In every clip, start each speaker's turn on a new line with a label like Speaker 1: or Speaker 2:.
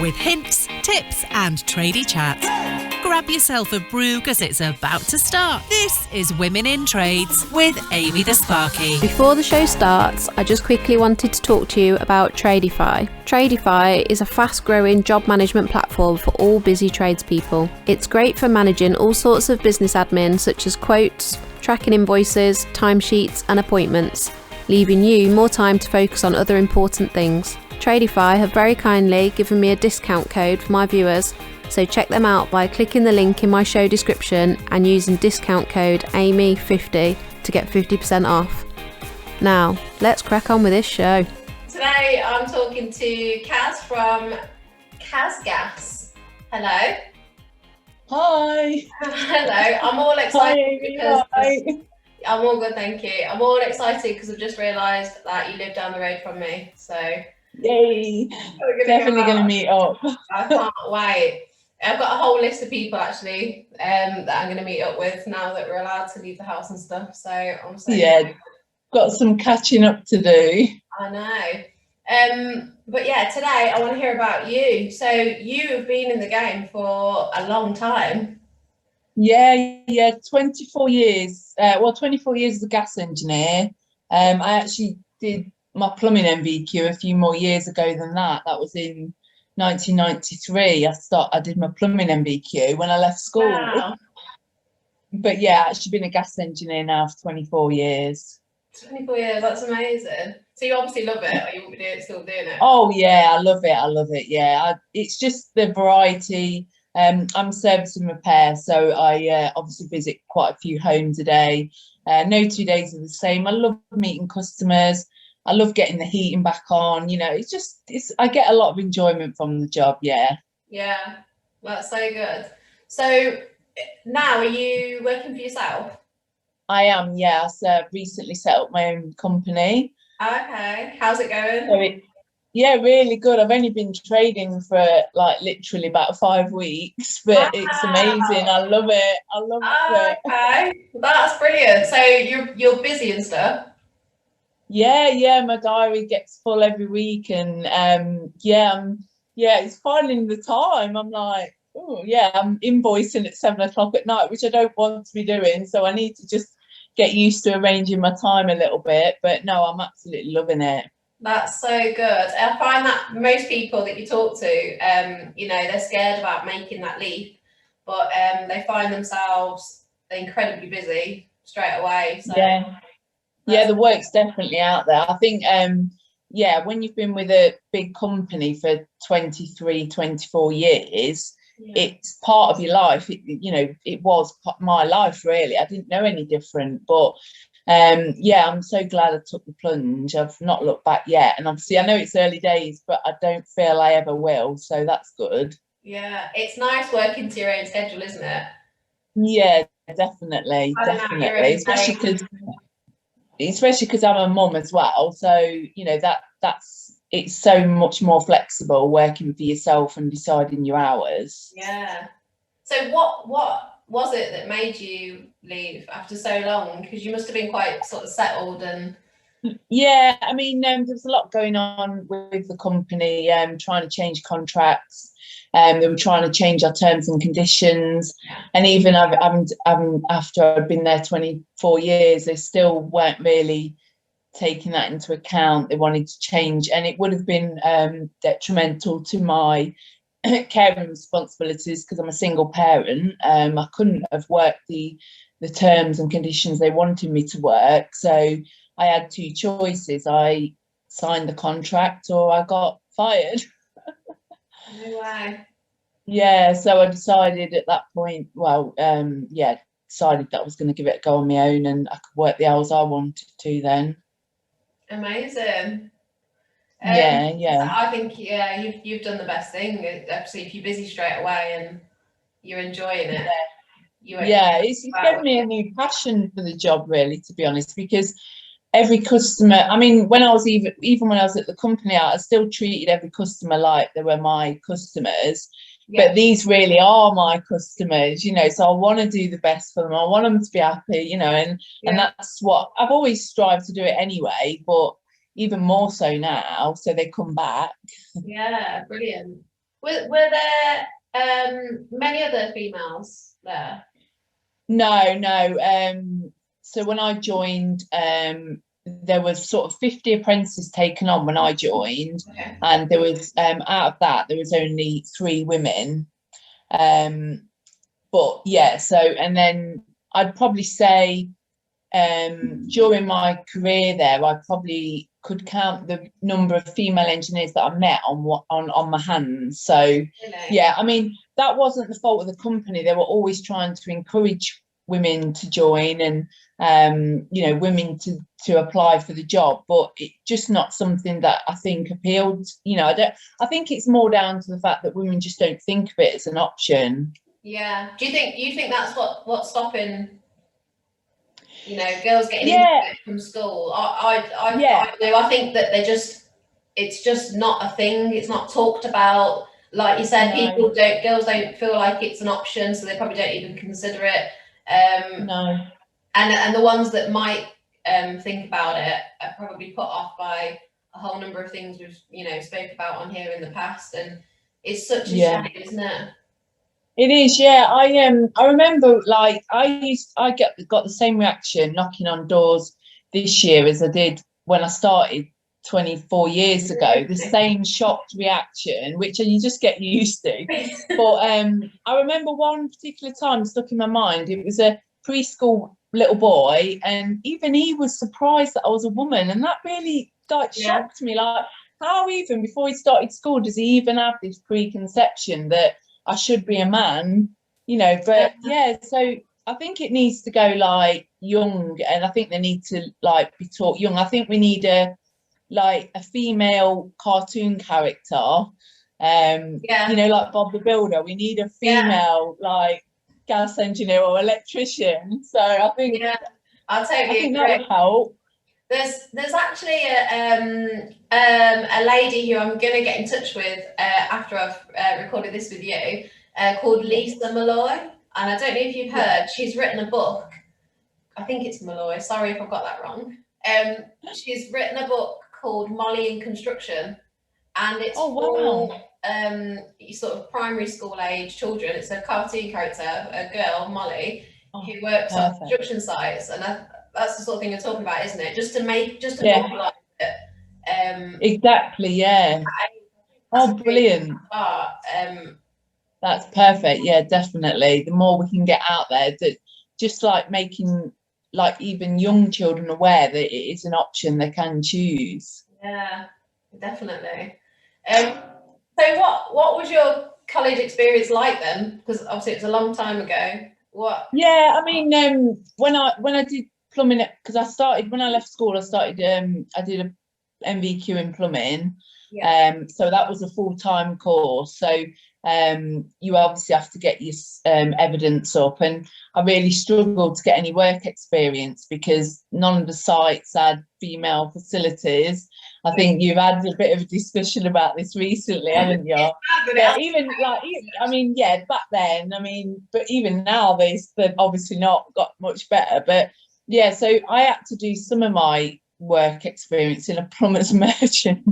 Speaker 1: with hints, tips and tradie chat. Grab yourself a brew because it's about to start. This is Women in Trades with Amy the Sparky.
Speaker 2: Before the show starts, I just quickly wanted to talk to you about Tradify. Tradify is a fast-growing job management platform for all busy tradespeople. It's great for managing all sorts of business admin such as quotes, tracking invoices, timesheets and appointments, leaving you more time to focus on other important things. Tradify have very kindly given me a discount code for my viewers, so check them out by clicking the link in my show description and using discount code AMY50 to get 50% off. Now, let's crack on with this show.
Speaker 3: Today I'm talking to Kaz from Kaz Gas. Hello.
Speaker 4: Hi.
Speaker 3: Hello. I'm all excited because
Speaker 4: hi.
Speaker 3: I'm all good, thank you. I'm all excited because I've just realised that you live down the road from me. So
Speaker 4: Yay. Definitely going to meet up.
Speaker 3: I can't wait. I've got a whole list of people actually that I'm going to meet up with now that we're allowed to leave the house and stuff. So I'm so excited.
Speaker 4: Got some catching up to do.
Speaker 3: I know. But yeah, today I want to hear about you. So you have been in the game for a long time.
Speaker 4: Yeah, 24 years. 24 years as a gas engineer. I actually did my plumbing MVQ a few more years ago than that. That was in 1993. I did my plumbing MVQ when I left school.
Speaker 3: Wow.
Speaker 4: But yeah, actually been a gas engineer now for 24 years.
Speaker 3: 24 years, that's amazing. So you obviously love it, or you won't be still doing it?
Speaker 4: Oh yeah, I love it. Yeah, it's just the variety. I'm service and repair, so I obviously visit quite a few homes a day. No 2 days are the same. I love meeting customers. I love getting the heating back on. You know, I get a lot of enjoyment from the job. Yeah.
Speaker 3: Yeah, that's so good. So now, are you working for yourself?
Speaker 4: I am. Yeah, so recently set up my own company.
Speaker 3: Okay, how's it going?
Speaker 4: So yeah, really good. I've only been trading for like literally about 5 weeks, but It's amazing. I love it. It.
Speaker 3: Okay, that's brilliant. So you're busy and stuff.
Speaker 4: Yeah, my diary gets full every week, and it's finding the time. I'm like, oh yeah, I'm invoicing at 7 o'clock at night, which I don't want to be doing. So I need to just get used to arranging my time a little bit. But no, I'm absolutely loving it.
Speaker 3: That's so good. I find that most people that you talk to, they're scared about making that leap, but they find themselves incredibly busy straight away. So
Speaker 4: yeah, the work's definitely out there. I think when you've been with a big company for 23, 24 years, it's part of your life. It was my life really. I didn't know any different, but I'm so glad I took the plunge. I've not looked back yet, and obviously I know it's early days, but I don't feel I ever will, so that's good.
Speaker 3: Yeah, it's nice working to your own schedule, isn't it?
Speaker 4: Yeah, definitely, especially because I'm a mum as well, so it's so much more flexible working for yourself and deciding your hours.
Speaker 3: Yeah. So what was it that made you leave after so long? Because you must have been quite sort of settled and.
Speaker 4: Yeah, I mean, there's a lot going on with the company, trying to change contracts. They were trying to change our terms and conditions, and even after I'd been there 24 years, they still weren't really taking that into account. They wanted to change, and it would have been detrimental to my caring responsibilities because I'm a single parent. I couldn't have worked the terms and conditions they wanted me to work, so I had two choices. I signed the contract or I got fired.
Speaker 3: No way.
Speaker 4: Yeah, so I decided at that point, decided that I was going to give it a go on my own, and I could work the hours I wanted to then.
Speaker 3: Amazing.
Speaker 4: Yeah.
Speaker 3: I think you've done the best thing. Obviously, if you're busy straight away and you're enjoying it.
Speaker 4: It's given me a new passion for the job, really, to be honest, because every customer, I mean, when I was even when I was at the company, I still treated every customer like they were my customers. But these really are my customers, so I want to do the best for them. I want them to be happy, and that's what I've always strived to do it anyway, but even more so now, so they come back.
Speaker 3: Yeah, brilliant. Were there many other females there?
Speaker 4: No. So when I joined, there was sort of 50 apprentices taken on when I joined,
Speaker 3: Okay.
Speaker 4: and there was out of that there was only 3 women. But yeah, so and then I'd probably say during my career there, I probably could count the number of female engineers that I met on my hands. So
Speaker 3: Really?
Speaker 4: yeah, I mean, that wasn't the fault of the company. They were always trying to encourage women to join and women to apply for the job, but it's just not something that I think appealed. I think it's more down to the fact that women just don't think of it as an option.
Speaker 3: Yeah. Do you think that's what's stopping, girls getting
Speaker 4: Yeah.
Speaker 3: into it from school?
Speaker 4: Yeah.
Speaker 3: I think that it's just not a thing. It's not talked about. Like you said,
Speaker 4: No.
Speaker 3: girls don't feel like it's an option, so they probably don't even consider it.
Speaker 4: No.
Speaker 3: And the ones that might think about it are probably put off by a whole number of things we've spoke about on here in the past, and it's such a shame, isn't it?
Speaker 4: It is, yeah. I remember, like, I got the same reaction knocking on doors this year as I did when I started 24 years ago. The same shocked reaction, which you just get used to. But I remember one particular time stuck in my mind. It was a preschool little boy, and even he was surprised that I was a woman, and that really shocked me. Like, how even before he started school does he even have this preconception that I should be a man, but yeah, so I think it needs to go like young, and I think they need to like be taught young. I think we need a female cartoon character, like Bob the Builder. We need a female like gas engineer or electrician. So I think
Speaker 3: I'll totally agree.
Speaker 4: That would help.
Speaker 3: There's actually a lady who I'm gonna get in touch with after I've recorded this with you, called Lisa Malloy, and I don't know if you've heard. She's written a book. I think it's Malloy. Sorry if I've got that wrong. She's written a book called Molly in Construction, and it's for sort of primary school age children. It's a cartoon character, a girl, Molly, who works on construction sites, and that's the sort of thing you're talking about, isn't it? Just to normalize it.
Speaker 4: Exactly, yeah. Brilliant. That's perfect. Yeah, definitely. The more we can get out there, that just like making like even young children aware that it is an option they can choose.
Speaker 3: Yeah, definitely. So what was your college experience like then? Because obviously it was a long time ago. What?
Speaker 4: Yeah, I mean, when I did plumbing, because I started when I left school, I did a MVQ in plumbing. So that was a full-time course. So you obviously have to get your evidence up, and I really struggled to get any work experience because none of the sites had female facilities. I think you've had a bit of a discussion about this recently, haven't you? But even like, I mean, yeah, back then, I mean, but even now they've obviously not got much better. But yeah, so I had to do some of my work experience in a plumber's merchant.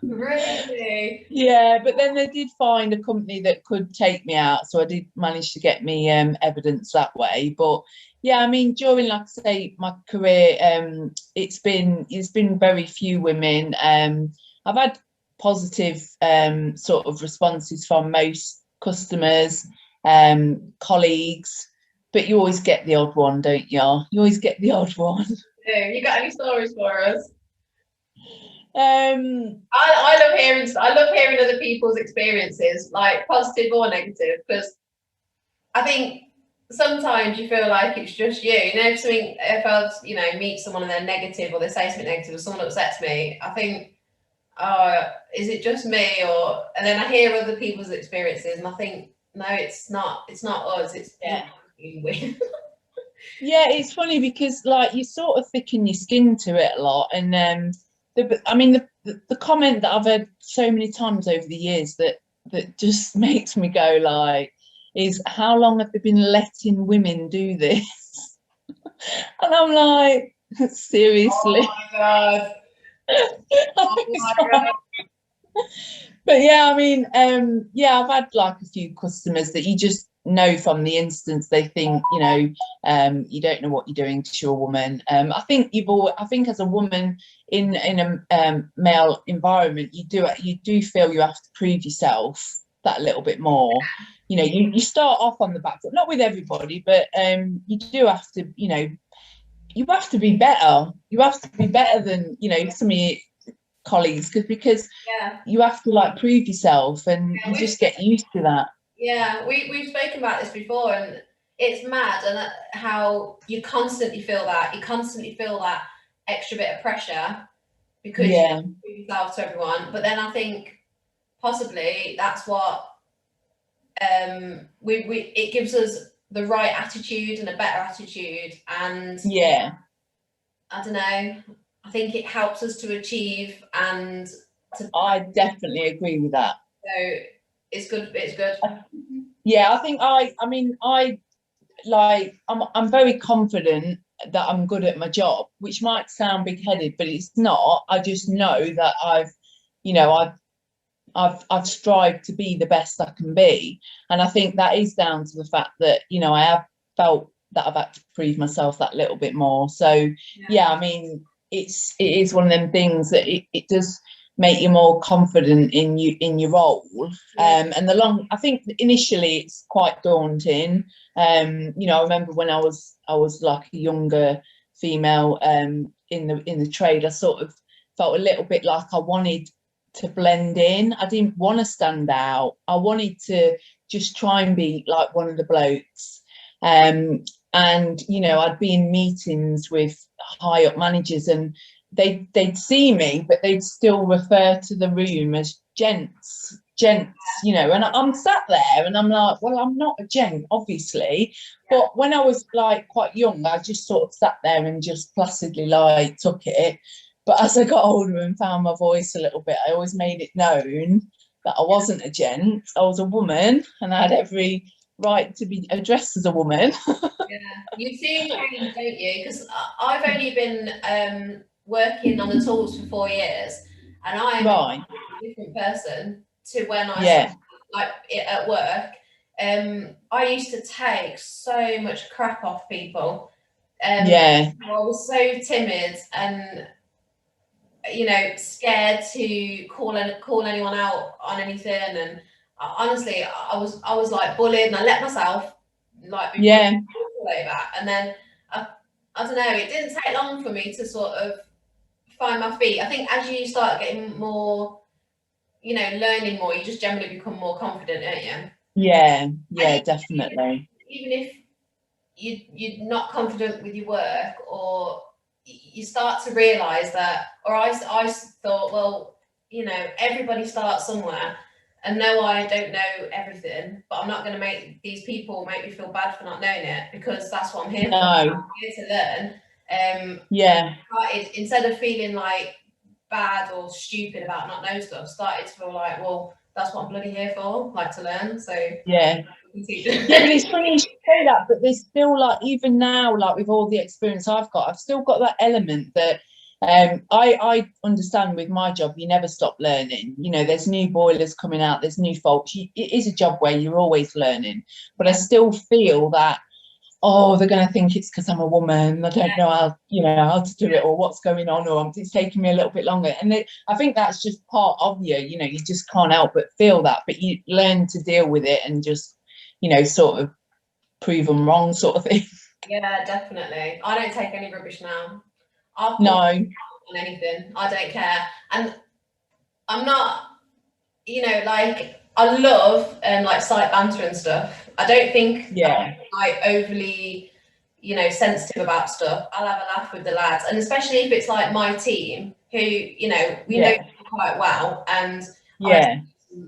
Speaker 3: Really?
Speaker 4: Yeah, but then they did find a company that could take me out, so I did manage to get me evidence that way. But yeah, I mean, during, like I say, my career, it's been very few women. I've had positive sort of responses from most customers, colleagues, but you always get the odd one, don't you? You always get the odd one.
Speaker 3: Yeah, you got any stories for us?
Speaker 4: I
Speaker 3: love hearing other people's experiences, like positive or negative, because I think sometimes you feel like it's just you. If I meet someone and they're negative or they say something negative or someone upsets me, I think, is it just me? And then I hear other people's experiences and I think, no, it's not us. It's weird.
Speaker 4: Yeah, it's funny because like you sort of thicken your skin to it a lot, and the comment that I've heard so many times over the years that just makes me go like, is how long have they been letting women do this? And I'm like, seriously?
Speaker 3: Oh my god! Oh my god!
Speaker 4: But yeah, I mean, yeah, I've had like a few customers that you just know from the instance they think, you know, you don't know what you're doing to your woman. I think I think as a woman in a male environment, you do feel you have to prove yourself that little bit more. You know, you start off on the back foot, not with everybody, but you do have to, you know, you have to be better. You have to be better than, you know, some of your colleagues, because
Speaker 3: Yeah.
Speaker 4: you have to like prove yourself, and you just get used to that.
Speaker 3: Yeah, we've spoken about this before, and it's mad, and how you constantly feel that. You constantly feel that extra bit of pressure because you
Speaker 4: Yeah,
Speaker 3: have to prove yourself to everyone. But then I think possibly that's what we it gives us the right attitude and a better attitude, and
Speaker 4: yeah,
Speaker 3: I don't know. I think it helps us to achieve and to.
Speaker 4: I definitely agree with that.
Speaker 3: So it's good. It's good.
Speaker 4: Yeah, I think I mean, I like, I'm very confident that I'm good at my job, which might sound big-headed, but it's not. I just know that you know, I've strived to be the best I can be, and I think that is down to the fact that, you know, I have felt that I've had to prove myself that little bit more. So yeah, I mean, it is one of them things that it does make you more confident in your role. And I think initially it's quite daunting. You know, I remember when I was like a younger female in the trade, I sort of felt a little bit like I wanted to blend in. I didn't want to stand out. I wanted to just try and be like one of the blokes. And you know, I'd be in meetings with high up managers, and they'd see me, but they'd still refer to the room as gents, you know, and I'm sat there and I'm like, well, I'm not a gent, obviously. But when I was like quite young, I just sort of sat there and just placidly like took it. But as I got older and found my voice a little bit, I always made it known that I wasn't a gent. I was a woman, and I had every right to be addressed as a woman.
Speaker 3: Yeah, you see what I mean, don't you? Because I've only been working on the tools for 4 years, and I'm
Speaker 4: Right.
Speaker 3: a different person to when I
Speaker 4: Yeah.
Speaker 3: started, like at work. I used to take so much crap off people.
Speaker 4: Yeah.
Speaker 3: I was so timid and, you know, scared to call anyone out on anything. And honestly, I was like bullied, and I let myself like be bullied like that. And then I don't know, it didn't take long for me to sort of find my feet. I think as you start getting more, you know, learning more, you just generally become more confident, don't you?
Speaker 4: Yeah, definitely.
Speaker 3: Even if you're not confident with your work, or you start to realize that, or I thought, well, you know, everybody starts somewhere, and no, I don't know everything, but I'm not going to make these people make me feel bad for not knowing it, because that's what I'm here for. I'm here to learn. Instead of feeling like bad or stupid about not knowing stuff, started to feel like, well, that's what I'm bloody here for, like to learn. So
Speaker 4: yeah, but it's funny you say that, but there's still, like, even now, like with all the experience I've still got that element that I understand with my job, you never stop learning. You know, there's new boilers coming out, there's new faults. It is a job where you're always learning, but I still feel that, oh, they're going to think it's because I'm a woman, I don't know how, you know, how to do it, or what's going on, or it's taking me a little bit longer. And I think that's just part of you, you know, you just can't help but feel that, but you learn to deal with it and just, you know, sort of prove them wrong, sort of thing.
Speaker 3: Yeah, definitely. I don't take any rubbish now. I'll
Speaker 4: No.
Speaker 3: on anything. I don't care. And I'm not, you know, like, I love like site banter and stuff. I don't think I'm like overly, you know, sensitive about stuff. I'll have a laugh with the lads, and especially if it's like my team who, you know, we know quite well, and I say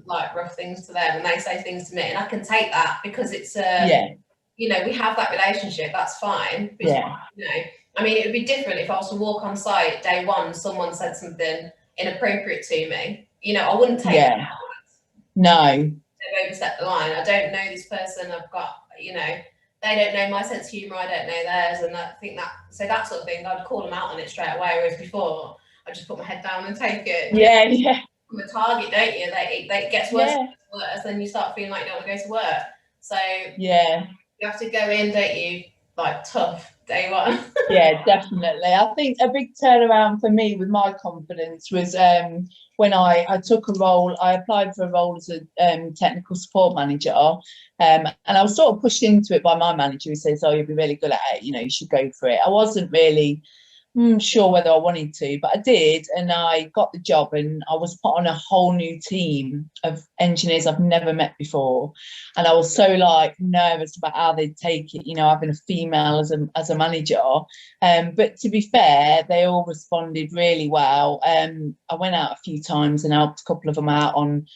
Speaker 3: like rough things to them, and they say things to me, and I can take that because it's you know, we have that relationship. That's fine. But, you know, I mean, it would be different if I was to walk on site day one, someone said something inappropriate to me. You know, I wouldn't take that.
Speaker 4: No.
Speaker 3: They've overstepped the line. I don't know this person. I've got, you know, they don't know my sense of humour. I don't know theirs. And I think that, so that sort of thing, I'd call them out on it straight away. Whereas before, I just put my head down and take it.
Speaker 4: Yeah.
Speaker 3: become a target, don't you? It gets worse
Speaker 4: Yeah.
Speaker 3: and worse, and you start feeling like you don't want to go to work. So
Speaker 4: Yeah.
Speaker 3: you have to go in, don't you? Like tough day one.
Speaker 4: Yeah, definitely. I think a big turnaround for me with my confidence was when I took a role. I applied for a role as a technical support manager, and I was sort of pushed into it by my manager, who says, "Oh, you'll be really good at it. You know, you should go for it." I wasn't really sure whether I wanted to, but I did, and I got the job, and I was put on a whole new team of engineers I've never met before, and I was so like nervous about how they'd take it, you know, having a female as a manager. But to be fair, they all responded really well. I went out a few times and helped a couple of them out on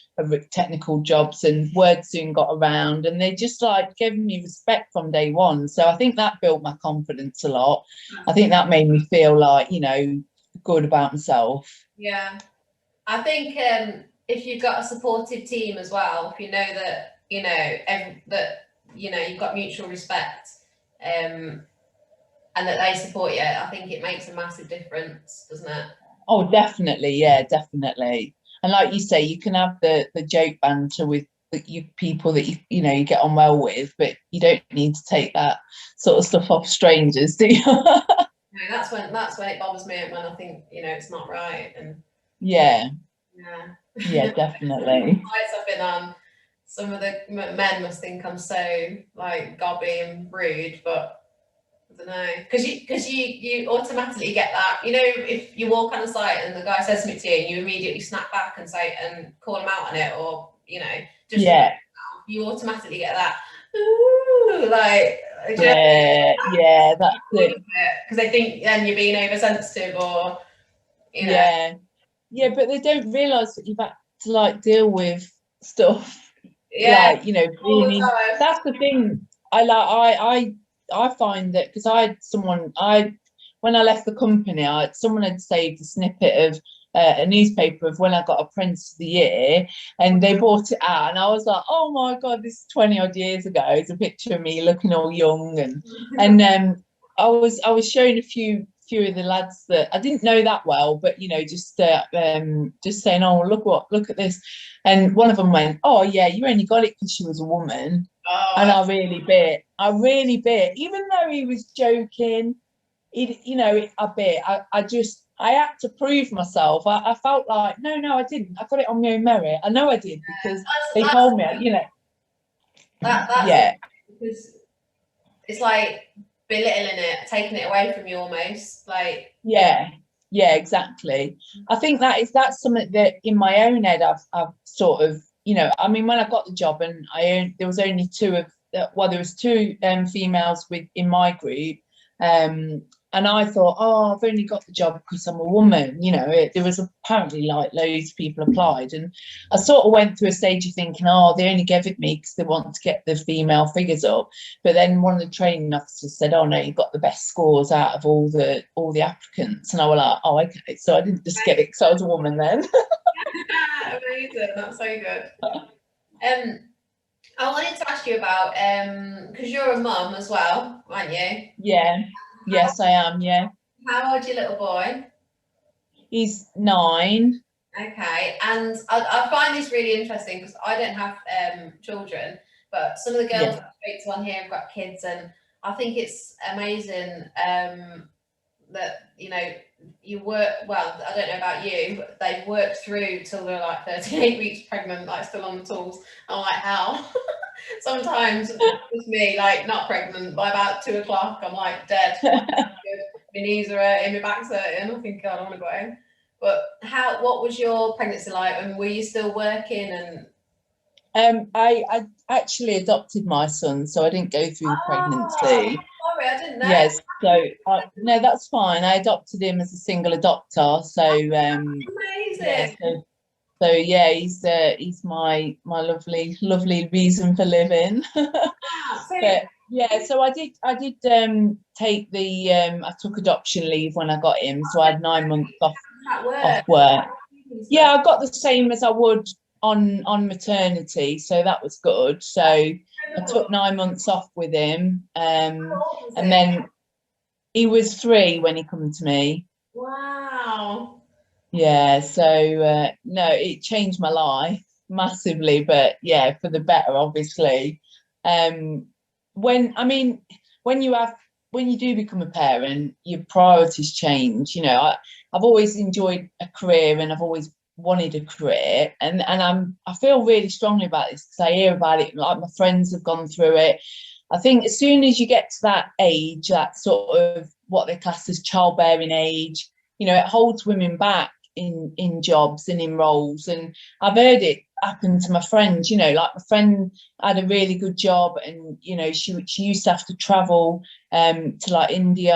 Speaker 4: technical jobs, and word soon got around, and they just like gave me respect from day one. So I think that built my confidence a lot. I think that made me feel like, you know, good about myself.
Speaker 3: Yeah, I think if you've got a supportive team as well, if you know that you've got mutual respect, and that they support you, I think it makes a massive difference, doesn't it?
Speaker 4: Oh, definitely, yeah, definitely. And like you say, you can have the joke banter with you people that you know you get on well with, but you don't need to take that sort of stuff off strangers, do you?
Speaker 3: No, that's when it bothers me, when I think, you know, it's not right. And
Speaker 4: yeah,
Speaker 3: the
Speaker 4: definitely.
Speaker 3: fights I've been on, some of the men must think I'm so like gobby and rude, but I don't know, because you automatically get that, you know, if you walk on a site and the guy says something to you and you immediately snap back and say and call him out on it, or you know, just you automatically get that ooh, like
Speaker 4: that's it.
Speaker 3: Because they think then you're being oversensitive, or you know.
Speaker 4: Yeah, but they don't realise that you've had to like deal with stuff
Speaker 3: Yeah,
Speaker 4: like, you know, being in. That's the thing. I find that because when I left the company, someone had saved a snippet of a newspaper of when I got Apprentice of the Year, and they brought it out, and I was like, oh my god, this is 20 odd years ago. It's a picture of me looking all young, and I was showing a few of the lads that I didn't know that well, but you know, just saying, oh, look at this, and one of them went, oh yeah, you only got it because she was a woman. And I really bit, even though he was joking, I had to prove myself. I felt like, no, I didn't. I got it on my own merit. I know I did, because they told me, you know.
Speaker 3: That's because it's like belittling it, taking it away from you almost. Like
Speaker 4: yeah, exactly. I think that's something that in my own head I've sort of, you know, I mean, when I got the job and there was only there was two females in my group, and I thought, oh, I've only got the job because I'm a woman, you know. There was apparently like loads of people applied, and I sort of went through a stage of thinking, oh, they only gave it me because they want to get the female figures up. But then one of the training officers said, oh no, you got the best scores out of all the applicants, and I was like, oh okay, so I didn't just get it because I was a woman then.
Speaker 3: Amazing, that's so good. I wanted to ask you about because you're a mum as well, aren't you?
Speaker 4: Yeah. Yes, I am. Yeah.
Speaker 3: How old's your little boy?
Speaker 4: He's 9.
Speaker 3: Okay, and I find this really interesting because I don't have children, but some of the girls I speak to on here have got kids, and I think it's amazing that, you know, you work, well, I don't know about you, but they've worked through till they're like 38 weeks pregnant, like still on the tools. I'm like, how? Sometimes with me, like not pregnant, by about 2 o'clock, I'm like dead. My knees are hurting, my back's hurting. I think, God, I want to go home. But what was your pregnancy like? And were you still working? And
Speaker 4: I actually adopted my son, so I didn't go through the pregnancy.
Speaker 3: Sorry, I didn't know.
Speaker 4: Yes, so no, that's fine. I adopted him as a single adopter. So
Speaker 3: amazing.
Speaker 4: Yeah, so yeah, he's my lovely reason for living. But yeah, so I did take I took adoption leave when I got him, so I had 9 months off work. Yeah, I got the same as I would on maternity, so that was good. So I took 9 months off with him, and then he was 3 when he come to me.
Speaker 3: Wow.
Speaker 4: Yeah, so no, it changed my life massively, but yeah, for the better, obviously. Um, I mean, when you have when you do become a parent, your priorities change. You know, I've always enjoyed a career and I've always wanted a career, and I feel really strongly about this because I hear about it. Like my friends have gone through it. I think as soon as you get to that age, that sort of what they class as childbearing age, you know, it holds women back in jobs and in roles. And I've heard it happen to my friends, you know, like my friend had a really good job and, you know, she used to have to travel to like India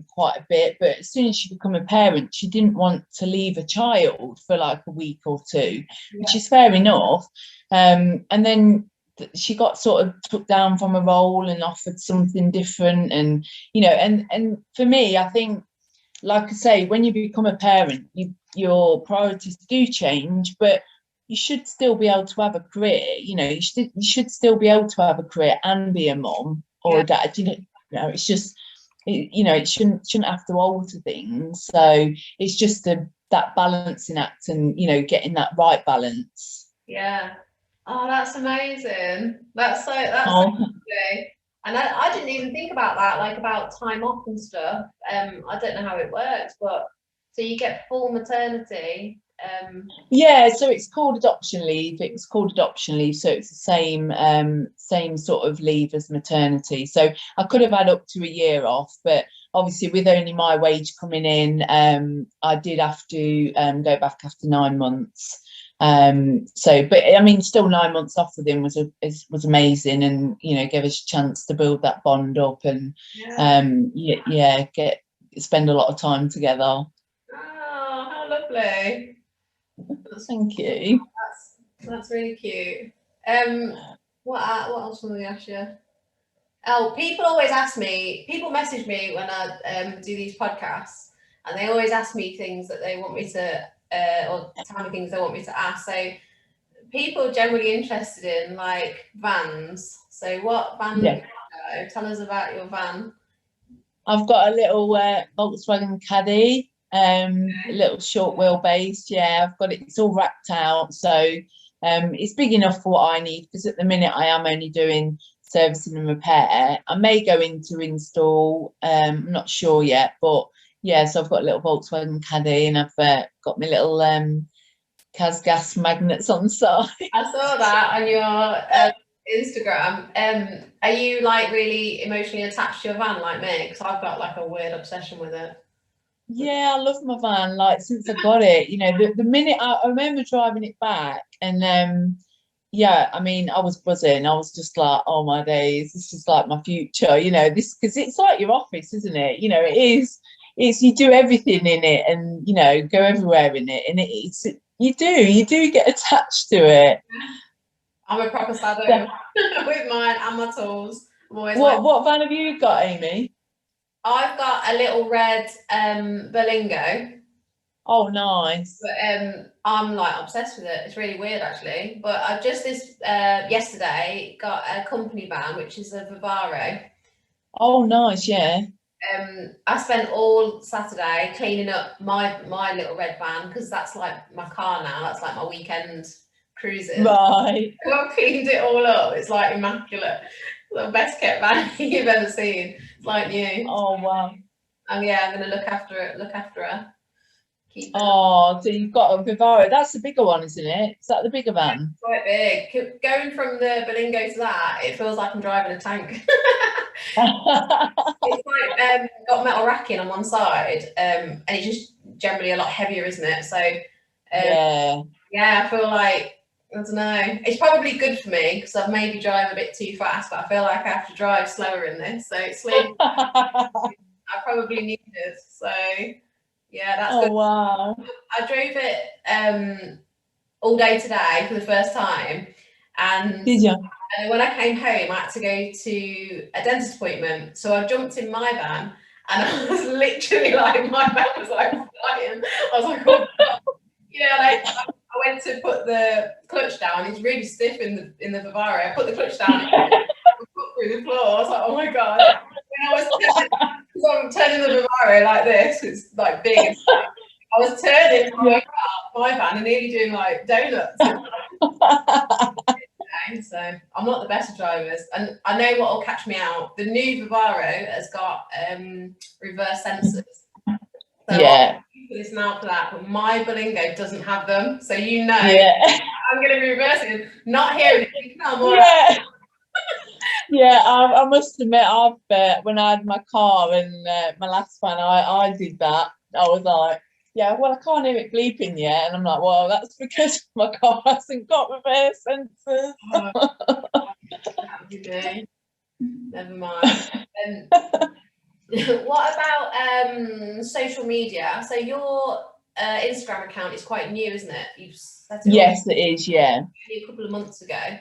Speaker 4: quite a bit. But as soon as she became a parent, she didn't want to leave a child for like a week or two, which is fair enough. And then she got sort of took down from a role and offered something different. And, you know, and for me, I think, like I say, when you become a parent, your priorities do change, but you should still be able to have a career. You know, you should still be able to have a career and be a mum or a dad. You know, it's just, you know, it shouldn't have to alter things. So it's just that balancing act and, you know, getting that right balance.
Speaker 3: Yeah. Oh, that's amazing. That's so lovely. And I didn't even think about that, like about time off and stuff. I don't know how it works, but so you get full maternity.
Speaker 4: Yeah, so it's called adoption leave. It was called adoption leave, so it's the same sort of leave as maternity. So I could have had up to a year off, but obviously with only my wage coming in, I did have to go back after 9 months. So, but I mean, still 9 months off with him was amazing, and you know, gave us a chance to build that bond up and spend a lot of time together.
Speaker 3: Oh, how lovely!
Speaker 4: Thank you.
Speaker 3: That's really cute. What else was I ask you? Oh, people always ask me. People message me when I do these podcasts, and they always ask me things that they want me to. Or tell me things they want me to ask. So people are generally interested in like vans. So what van do you go? Tell us about your van.
Speaker 4: I've got a little Volkswagen Caddy, a little short wheelbase. Yeah, I've got it. It's all wrapped out, so it's big enough for what I need. Because at the minute I am only doing servicing and repair. I may go into install. I'm not sure yet, but yeah, so I've got a little Volkswagen Caddy and I've got my little Kaz Gas magnets on the side.
Speaker 3: I saw that on your Instagram. Are you like really emotionally attached to your van like me? Because I've got like a weird obsession with it.
Speaker 4: Yeah, I love my van. Like since I got it, you know, the minute I remember driving it back and yeah, I mean, I was buzzing. I was just like, oh my days, this is like my future, you know, this because it's like your office, isn't it? You know, it is. It's you do everything in it and you know go everywhere in it and you do get attached to it.
Speaker 3: I'm a proper saddo with mine and my tools.
Speaker 4: What van have you got, Amy?
Speaker 3: I've got a little red Berlingo.
Speaker 4: Oh, nice.
Speaker 3: But I'm like obsessed with it. It's really weird actually. But I just yesterday got a company van, which is a Vivaro.
Speaker 4: Oh, nice, yeah.
Speaker 3: I spent all Saturday cleaning up my little red van because that's like my car now. That's like my weekend cruising.
Speaker 4: Right.
Speaker 3: I've cleaned it all up. It's like immaculate. The best kept van you've ever seen. It's like new.
Speaker 4: Oh wow.
Speaker 3: And yeah, I'm gonna look after her.
Speaker 4: Oh, so you've got a Vivaro. That's the bigger one, isn't it? Is that the bigger van?
Speaker 3: It's quite big. Going from the Berlingo to that, it feels like I'm driving a tank. It's like got metal racking on one side, and it's just generally a lot heavier, isn't it? So yeah, I feel like I don't know. It's probably good for me because I maybe drive a bit too fast, but I feel like I have to drive slower in this. So it's sleep. I probably need it. So yeah, that's good.
Speaker 4: Wow.
Speaker 3: I drove it all day today for the first time, and
Speaker 4: did you?
Speaker 3: And when I came home, I had to go to a dentist appointment. So I jumped in my van, and I was literally like, my van was like flying. I was like, oh God. You know, like I went to put the clutch down. It's really stiff in the Vivaro. I put the clutch down, and I put through the floor. I was like, oh my God. When I was turning the Vivaro like this, it's like big. I I was turning my van and nearly doing like donuts. So I'm not the best of drivers, and I know what will catch me out. The new Vivaro has got reverse sensors. So
Speaker 4: Yeah.
Speaker 3: listen out for that, but my Bolingo doesn't have them. So
Speaker 4: Yeah.
Speaker 3: I'm going to be reversing, not hearing it.
Speaker 4: Yeah. Yeah, I must admit, when I had my car and my last van, I did that. I was like, yeah, well, I can't hear it bleeping yet, and I'm like, well, that's because my car hasn't got reverse sensors.
Speaker 3: Never mind. What about social media? So your Instagram account is quite new, isn't it? You've set it
Speaker 4: Yes,
Speaker 3: up
Speaker 4: it is. Yeah.
Speaker 3: a couple of months ago.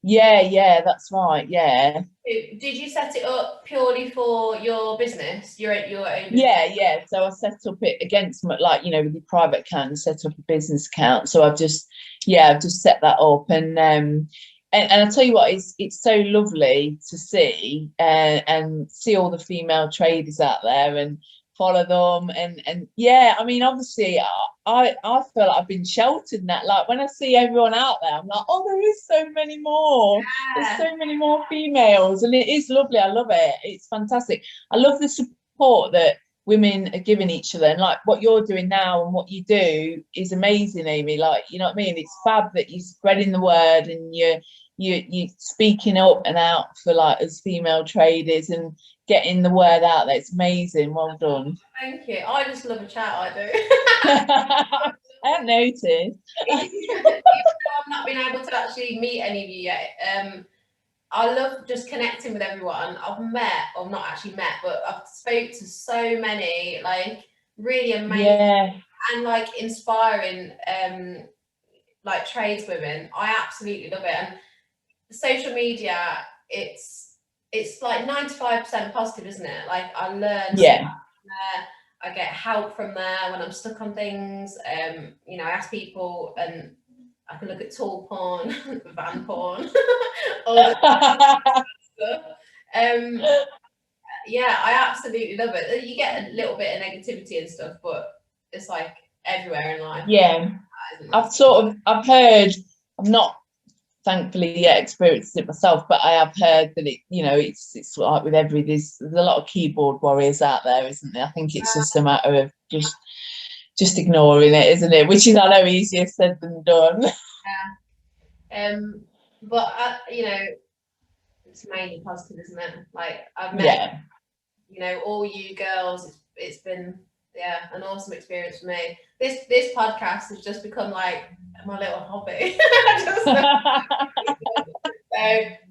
Speaker 4: Yeah, that's right. Yeah.
Speaker 3: Did you set it up purely for your business? Your own business?
Speaker 4: Yeah. So I set up it against my, like, you know, with your private account, set up a business account. So I've just set that up, and I'll tell you what, it's so lovely to see and see all the female traders out there and follow them, and yeah, I mean, obviously I feel like I've been sheltered in that. Like when I see everyone out there, I'm like, oh, there is so many more. There's so many more females, and it is lovely. I love it. It's fantastic. I love the support that women are giving each other, and like what you're doing now and what you do is amazing, Amy. Like, you know what I mean? It's fab that you're spreading the word and you're speaking up and out for, like, as female traders and getting the word out there. It's amazing. Well done.
Speaker 3: Thank you. I just love a chat. I do.
Speaker 4: I haven't noticed.
Speaker 3: Even though I've not been able to actually meet any of you yet, I love just connecting with everyone. I've met, or not actually met, but I've spoke to so many, like, really amazing and like inspiring like tradeswomen. I absolutely love it. And social media, it's like 95% positive, isn't it? Like, I learn stuff from there. I get help from there when I'm stuck on things. You know, I ask people, and I can look at tool porn, van porn, all the stuff. Yeah, I absolutely love it. You get a little bit of negativity and stuff, but it's like everywhere in life.
Speaker 4: Yeah, I've heard, I've not thankfully yet experienced it myself, but I have heard that it, you know, it's like with there's a lot of keyboard warriors out there, isn't there? I think it's just a matter of just ignoring it, isn't it? Which is, I know, easier said than done.
Speaker 3: Yeah. But you know, it's mainly positive, isn't it? Like, I've met, you know, all you girls. It's been an awesome experience for me. This podcast has just become like my little hobby.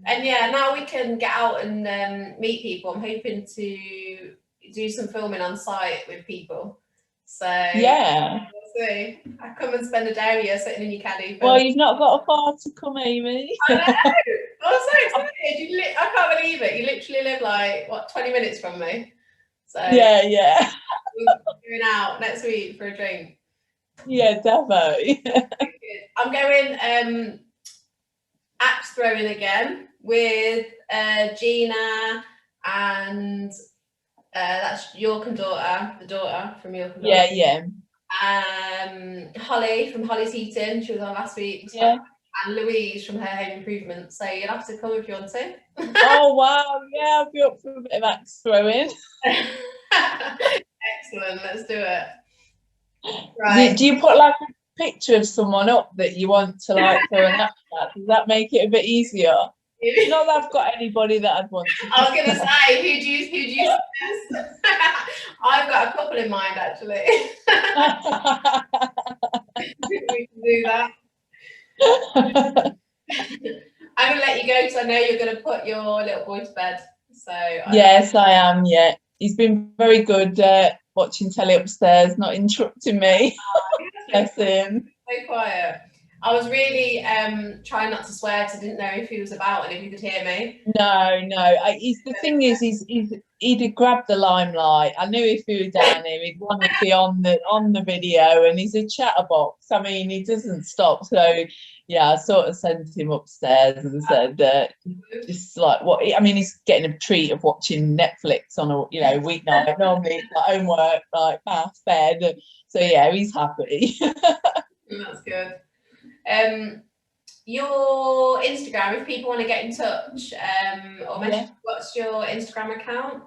Speaker 3: And yeah, now we can get out and meet people. I'm hoping to do some filming on site with people. So
Speaker 4: yeah,
Speaker 3: we'll see. I come and spend a day with you sitting in your caddy.
Speaker 4: Well, you've not got a far to come, Amy.
Speaker 3: I know. I'm so excited. I can't believe it. You literally live like, what, 20 minutes from me. So
Speaker 4: yeah.
Speaker 3: We're going out next week for a drink.
Speaker 4: Yeah, definitely.
Speaker 3: I'm going axe throwing again with Gina, and that's York and Daughter, the daughter from York and Daughter.
Speaker 4: Yeah.
Speaker 3: Holly from Holly's Heating, she was on last week.
Speaker 4: Yeah.
Speaker 3: And Louise from Her Home Improvement. So you'll have to come if you want to.
Speaker 4: Oh wow, yeah, I'll be up for a bit of axe throwing.
Speaker 3: Excellent, let's do it. Right.
Speaker 4: Do you put like a picture of someone up that you want to like throw an axe at? Does that make it a bit easier? Not that I've got anybody that I'd want to.
Speaker 3: I was going to say, who do you suggest? I've got a couple in mind, actually. We can do that. I'm going to let you go because I know you're going to put your little boy to bed. So
Speaker 4: yes, I am. Yeah, he's been very good watching telly upstairs, not interrupting me. Bless him.
Speaker 3: So quiet. I was really trying not to swear because I didn't know if he was about and if he could hear me.
Speaker 4: No. The thing is, he'd have grabbed the limelight. I knew if he was down here, he'd want to be on the video, and he's a chatterbox. I mean, he doesn't stop. So yeah, I sort of sent him upstairs and said, just like what I mean, he's getting a treat of watching Netflix on a weeknight. Normally it's like homework, like bath, bed. So yeah, he's happy.
Speaker 3: That's good. Your Instagram, if people want to get in touch, or message, what's your Instagram account?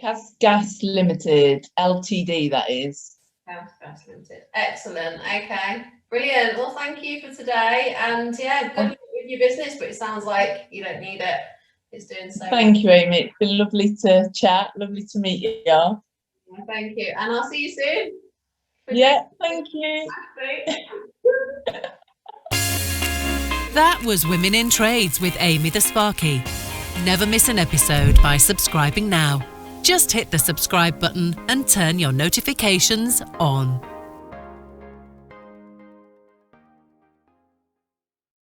Speaker 4: Kaz Gas Limited, Ltd. That is.
Speaker 3: Kaz Gas Limited. Excellent. Okay. Brilliant. Well, thank you for today, and yeah, good luck with your business. But it sounds like you don't need it. It's doing so.
Speaker 4: Thank you, Amy. It's been lovely to chat. Lovely to meet you.
Speaker 3: Well, thank you, and I'll see you soon.
Speaker 4: Yeah. Thank you.
Speaker 1: That was Women in Trades with Amy the Sparky. Never miss an episode by subscribing now. Just hit the subscribe button and turn your notifications on.